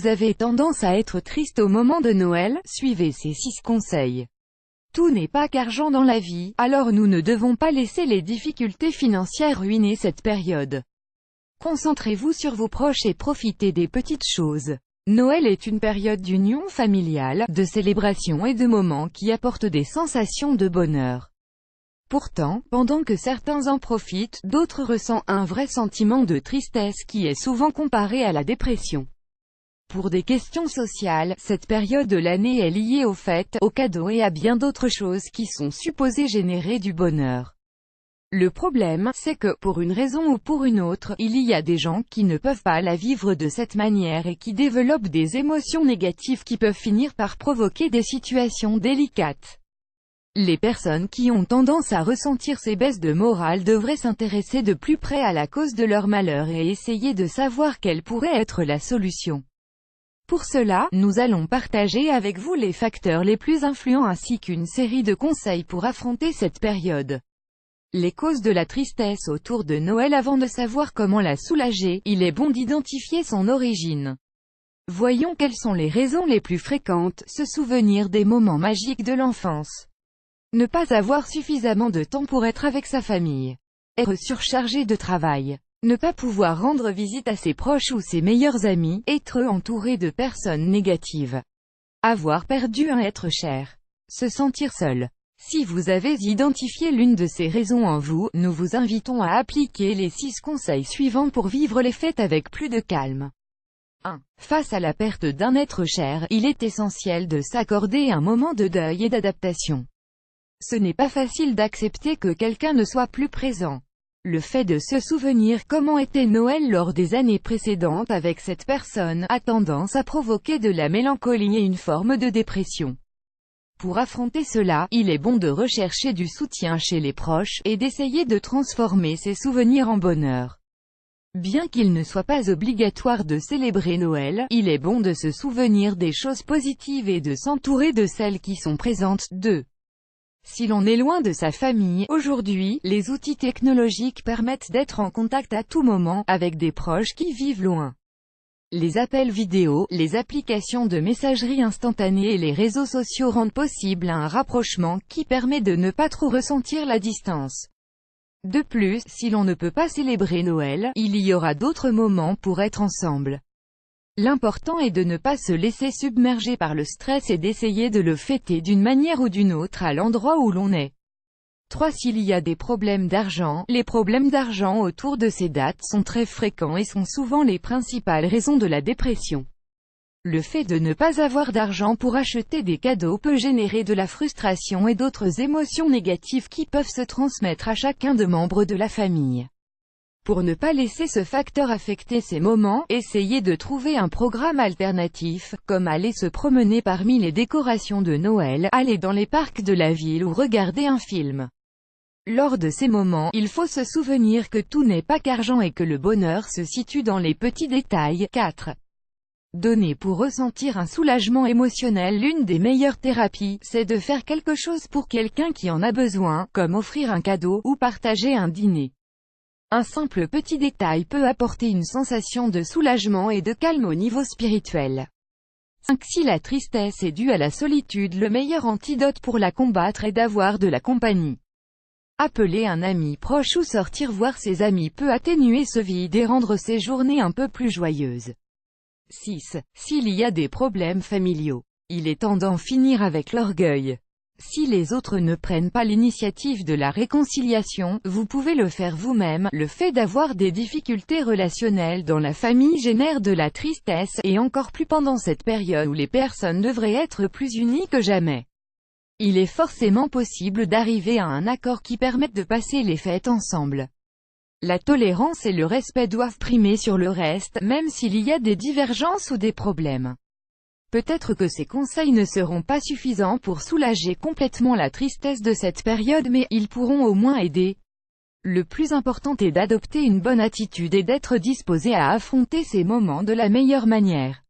vous avez tendance à être triste au moment de Noël, suivez ces 6 conseils. Tout n'est pas qu'argent dans la vie, alors nous ne devons pas laisser les difficultés financières ruiner cette période. Concentrez-vous sur vos proches et profitez des petites choses. Noël est une période d'union familiale, de célébration et de moments qui apportent des sensations de bonheur. Pourtant, pendant que certains en profitent, d'autres ressentent un vrai sentiment de tristesse qui est souvent comparé à la dépression. Pour des questions sociales, cette période de l'année est liée aux fêtes, aux cadeaux et à bien d'autres choses qui sont supposées générer du bonheur. Le problème, c'est que, pour une raison ou pour une autre, il y a des gens qui ne peuvent pas la vivre de cette manière et qui développent des émotions négatives qui peuvent finir par provoquer des situations délicates. Les personnes qui ont tendance à ressentir ces baisses de morale devraient s'intéresser de plus près à la cause de leur malheur et essayer de savoir quelle pourrait être la solution. Pour cela, nous allons partager avec vous les facteurs les plus influents ainsi qu'une série de conseils pour affronter cette période. Les causes de la tristesse autour de Noël. Avant de savoir comment la soulager, il est bon d'identifier son origine. Voyons quelles sont les raisons les plus fréquentes. Se souvenir des moments magiques de l'enfance. Ne pas avoir suffisamment de temps pour être avec sa famille. Être surchargé de travail. Ne pas pouvoir rendre visite à ses proches ou ses meilleurs amis. Être entouré de personnes négatives. Avoir perdu un être cher. Se sentir seul. Si vous avez identifié l'une de ces raisons en vous, nous vous invitons à appliquer les 6 conseils suivants pour vivre les fêtes avec plus de calme. 1. Face à la perte d'un être cher, il est essentiel de s'accorder un moment de deuil et d'adaptation. Ce n'est pas facile d'accepter que quelqu'un ne soit plus présent. Le fait de se souvenir comment était Noël lors des années précédentes avec cette personne, a tendance à provoquer de la mélancolie et une forme de dépression. Pour affronter cela, il est bon de rechercher du soutien chez les proches, et d'essayer de transformer ces souvenirs en bonheur. Bien qu'il ne soit pas obligatoire de célébrer Noël, il est bon de se souvenir des choses positives et de s'entourer de celles qui sont présentes. 2. Si l'on est loin de sa famille, aujourd'hui, les outils technologiques permettent d'être en contact à tout moment, avec des proches qui vivent loin. Les appels vidéo, les applications de messagerie instantanée et les réseaux sociaux rendent possible un rapprochement qui permet de ne pas trop ressentir la distance. De plus, si l'on ne peut pas célébrer Noël, il y aura d'autres moments pour être ensemble. L'important est de ne pas se laisser submerger par le stress et d'essayer de le fêter d'une manière ou d'une autre à l'endroit où l'on est. 3. S'il y a des problèmes d'argent, les problèmes d'argent autour de ces dates sont très fréquents et sont souvent les principales raisons de la dépression. Le fait de ne pas avoir d'argent pour acheter des cadeaux peut générer de la frustration et d'autres émotions négatives qui peuvent se transmettre à chacun des membres de la famille. Pour ne pas laisser ce facteur affecter ces moments, essayez de trouver un programme alternatif, comme aller se promener parmi les décorations de Noël, aller dans les parcs de la ville ou regarder un film. Lors de ces moments, il faut se souvenir que tout n'est pas qu'argent et que le bonheur se situe dans les petits détails. 4. Donner pour ressentir un soulagement émotionnel. L'une des meilleures thérapies, c'est de faire quelque chose pour quelqu'un qui en a besoin, comme offrir un cadeau, ou partager un dîner. Un simple petit détail peut apporter une sensation de soulagement et de calme au niveau spirituel. 5. Si la tristesse est due à la solitude, le meilleur antidote pour la combattre est d'avoir de la compagnie. Appeler un ami proche ou sortir voir ses amis peut atténuer ce vide et rendre ces journées un peu plus joyeuses. 6. S'il y a des problèmes familiaux, il est temps d'en finir avec l'orgueil. Si les autres ne prennent pas l'initiative de la réconciliation, vous pouvez le faire vous-même. Le fait d'avoir des difficultés relationnelles dans la famille génère de la tristesse, et encore plus pendant cette période où les personnes devraient être plus unies que jamais. Il est forcément possible d'arriver à un accord qui permette de passer les fêtes ensemble. La tolérance et le respect doivent primer sur le reste, même s'il y a des divergences ou des problèmes. Peut-être que ces conseils ne seront pas suffisants pour soulager complètement la tristesse de cette période, mais ils pourront au moins aider. Le plus important est d'adopter une bonne attitude et d'être disposé à affronter ces moments de la meilleure manière.